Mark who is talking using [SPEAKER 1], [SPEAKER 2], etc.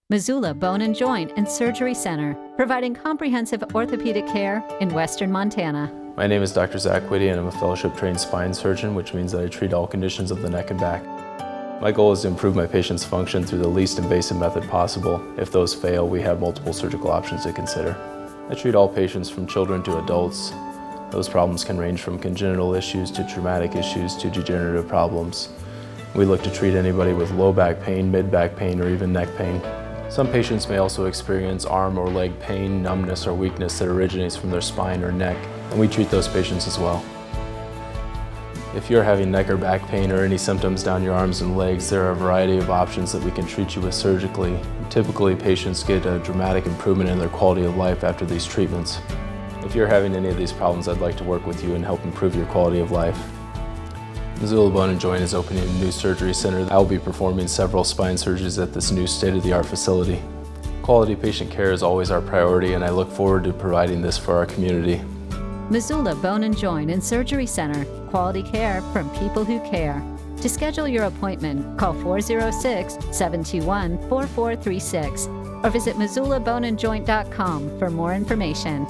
[SPEAKER 1] Missoula Bone and Joint and Surgery Center, providing comprehensive orthopedic care in western Montana.
[SPEAKER 2] My name is Dr. Zackery Witte and I'm a fellowship-trained spine surgeon, which means that I treat all conditions of the neck and back. My goal is to improve my patient's function through the least invasive method possible. If those fail, we have multiple surgical options to consider. I treat all patients from children to adults. Those problems can range from congenital issues to traumatic issues to degenerative problems. We look to treat anybody with low back pain, mid back pain, or even neck pain. Some patients may also experience arm or leg pain, numbness, or weakness that originates from their spine or neck, and we treat those patients as well. If you're having neck or back pain or any symptoms down your arms and legs, there are a variety of options that we can treat you with surgically. Typically, patients get a dramatic improvement in their quality of life after these treatments. If you're having any of these problems, I'd like to work with you and help improve your quality of life. Missoula Bone and Joint is opening a new surgery center. I will be performing several spine surgeries at this new state-of-the-art facility. Quality patient care is always our priority, and I look forward to providing this for our community.
[SPEAKER 1] Missoula Bone and Joint and Surgery Center, quality care from people who care. To schedule your appointment, call 406-721-4436 or visit MissoulaBoneandJoint.com for more information.